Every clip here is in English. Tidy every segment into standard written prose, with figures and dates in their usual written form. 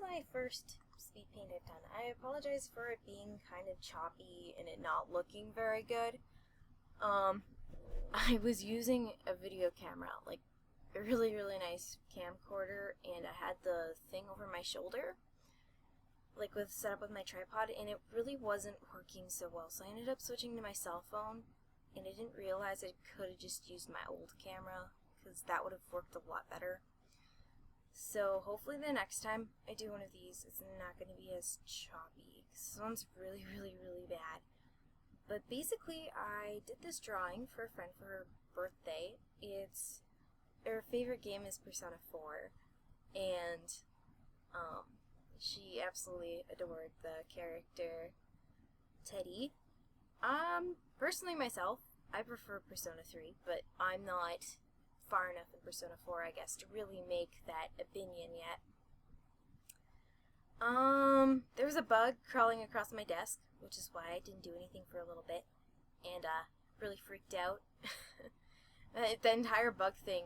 my first speed paint I've done. I apologize for it being kind of choppy and it not looking very good. I was using a video camera, like a really nice camcorder, and I had the thing over my shoulder, like set up with my tripod, and it really wasn't working so well. So I ended up switching to my cell phone, and I didn't realize I could have just used my old camera, because that would have worked a lot better. So hopefully the next time I do one of these, it's not going to be as choppy, because this one's really bad. But basically, I did this drawing for a friend for her birthday. Her favorite game is Persona 4, and she absolutely adored the character Teddie. Personally myself, I prefer Persona 3, but I'm not far enough in Persona 4, I guess, to really make that opinion yet. There was a bug crawling across my desk, which is why I didn't do anything for a little bit, and really freaked out. The entire bug thing,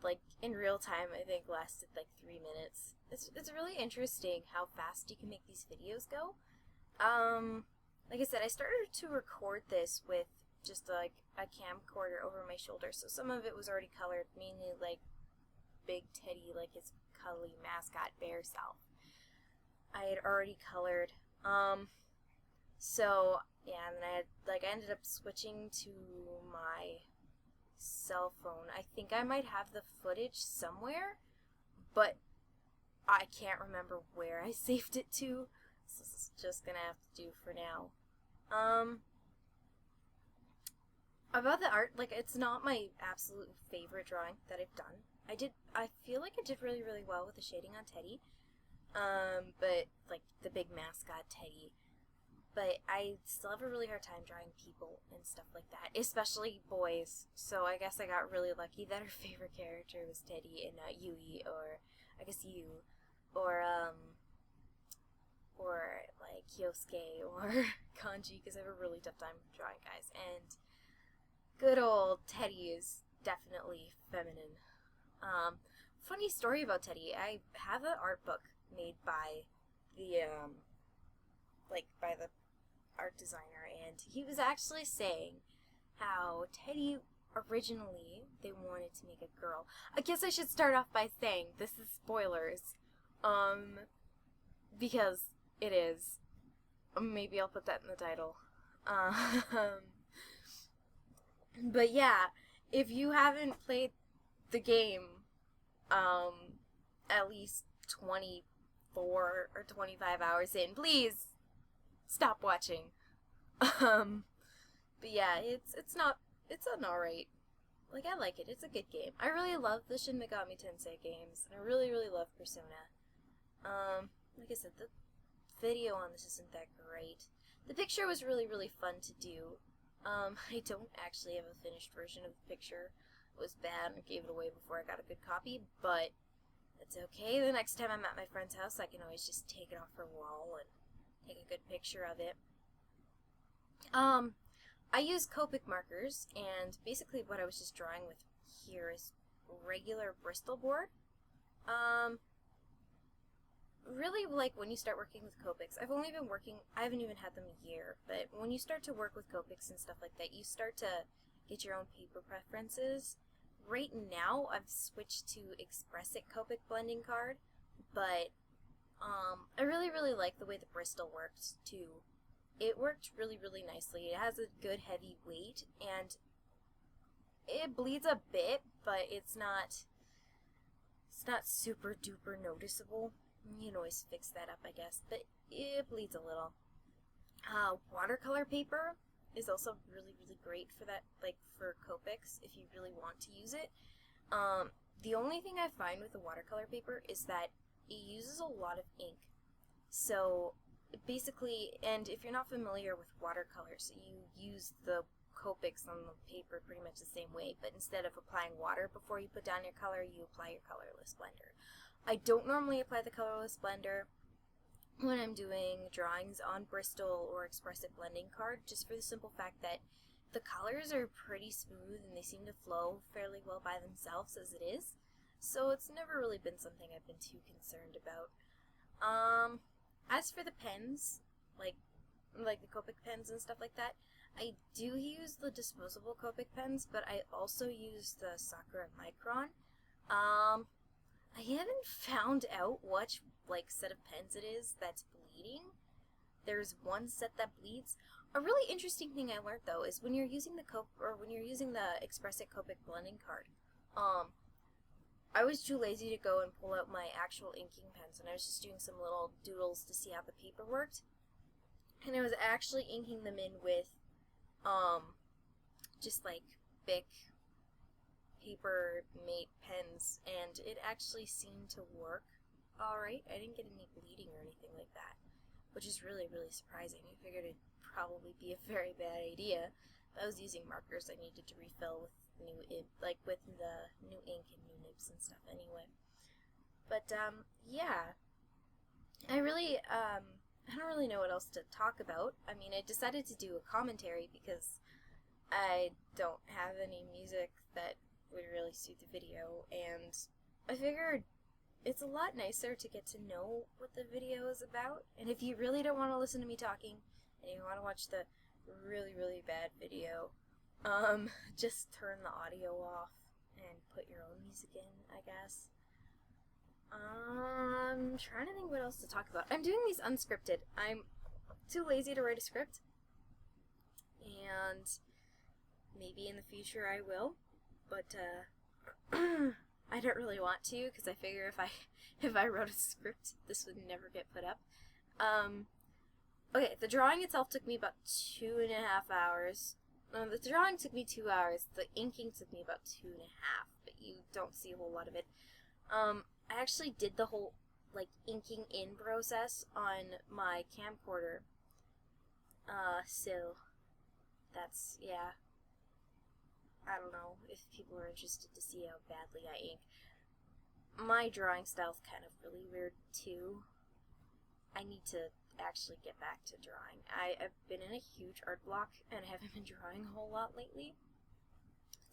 like in real time, I think lasted like 3 minutes. It's really interesting how fast you can make these videos go. Like I said, I started to record this with just like a camcorder over my shoulder, so some of it was already colored, mainly like Big Teddie, like his cuddly mascot bear self. I had already colored. So yeah, and then I ended up switching to my cell phone. I think I might have the footage somewhere, but I can't remember where I saved it to, so this is just gonna have to do for now. About the art, like, it's not my absolute favorite drawing that I've done. I feel like I did really well with the shading on Teddie, but like the big mascot Teddie. But I still have a really hard time drawing people and stuff like that, especially boys. So I guess I got really lucky that her favorite character was Teddie and not Yui, or I guess you, or like Yosuke or Kanji, because I have a really tough time drawing guys. And good old Teddie is definitely feminine. Funny story about Teddie. I have an art book made by the by the art designer, and he was actually saying how Teddie originally they wanted to make a girl. I guess I should start off by saying this is spoilers, because it is. Maybe I'll put that in the title. But yeah, if you haven't played the game, at least 24 or 25 hours in, please stop watching. But yeah, it's an alright. Like, I like it. It's a good game. I really love the Shin Megami Tensei games, and I really love Persona. Like I said, the video on this isn't that great. The picture was really fun to do. I don't actually have a finished version of the picture. It was bad, and I gave it away before I got a good copy, but it's okay. The next time I'm at my friend's house, I can always just take it off her wall and take a good picture of it. I use Copic markers, and basically what I was just drawing with here is regular Bristol board. Really, like, when you start working with Copics, I haven't even had them a year, but when you start to work with Copics and stuff like that, you start to get your own paper preferences. Right now, I've switched to Express It Copic blending card, but I really like the way the Bristol works, too. It worked really nicely. It has a good heavy weight, and it bleeds a bit, but it's not super duper noticeable. You can always fix that up, I guess, but it bleeds a little. Watercolor paper is also really great for that, like for Copics, if you really want to use it. The only thing I find with the watercolor paper is that it uses a lot of ink. So basically, and if you're not familiar with watercolors, you use the Copics on the paper pretty much the same way, but instead of applying water before you put down your color, you apply your colorless blender. I don't normally apply the colorless blender when I'm doing drawings on Bristol or Express It blending card, just for the simple fact that the colors are pretty smooth and they seem to flow fairly well by themselves as it is, so it's never really been something I've been too concerned about. As for the pens, like the Copic pens and stuff like that, I do use the disposable Copic pens, but I also use the Sakura Micron. I haven't found out which set of pens it is that's bleeding. There's one set that bleeds. A really interesting thing I learned though is when you're using the Expressic Copic blending card, I was too lazy to go and pull out my actual inking pens, and I was just doing some little doodles to see how the paper worked. And I was actually inking them in with, just like Bic paper mate pens, and it actually seemed to work alright. I didn't get any bleeding or anything like that, which is really, really surprising. I figured it'd probably be a very bad idea. If I was using markers, I needed to refill with with the new ink and new nibs and stuff anyway. But, yeah. I don't really know what else to talk about. I mean, I decided to do a commentary because I don't have any music that would really suit the video, and I figured it's a lot nicer to get to know what the video is about. And if you really don't want to listen to me talking, and you want to watch the really, really bad video, just turn the audio off and put your own music in, I guess. I'm trying to think what else to talk about. I'm doing these unscripted. I'm too lazy to write a script, and maybe in the future I will, but I don't really want to, because I figure if I wrote a script, this would never get put up. Okay, the drawing itself took me about 2.5 hours. The drawing took me 2 hours. The inking took me about 2.5, but you don't see a whole lot of it. I actually did the whole inking in process on my camcorder. So that's, yeah. I don't know if people are interested to see how badly I ink. My drawing style's kind of really weird too. I need to actually get back to drawing. I've been in a huge art block and I haven't been drawing a whole lot lately.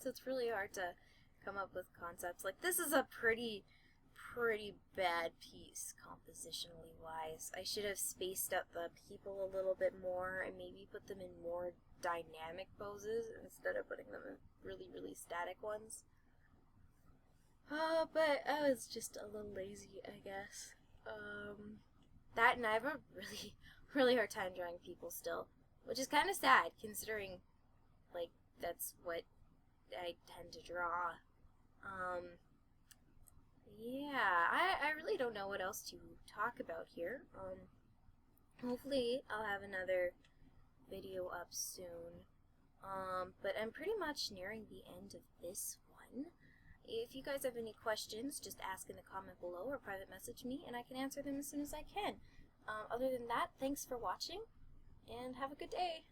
So it's really hard to come up with concepts. Like, this is a pretty bad piece compositionally wise. I should have spaced out the people a little bit more and maybe put them in more dynamic poses instead of putting them in really, really static ones. But I was just a little lazy, I guess. That, and I have a really, really hard time drawing people still, which is kind of sad considering, that's what I tend to draw. Yeah, I really don't know what else to talk about here. Hopefully I'll have another video up soon. But I'm pretty much nearing the end of this one. If you guys have any questions, just ask in the comment below or private message me, and I can answer them as soon as I can. Other than that, thanks for watching, and have a good day.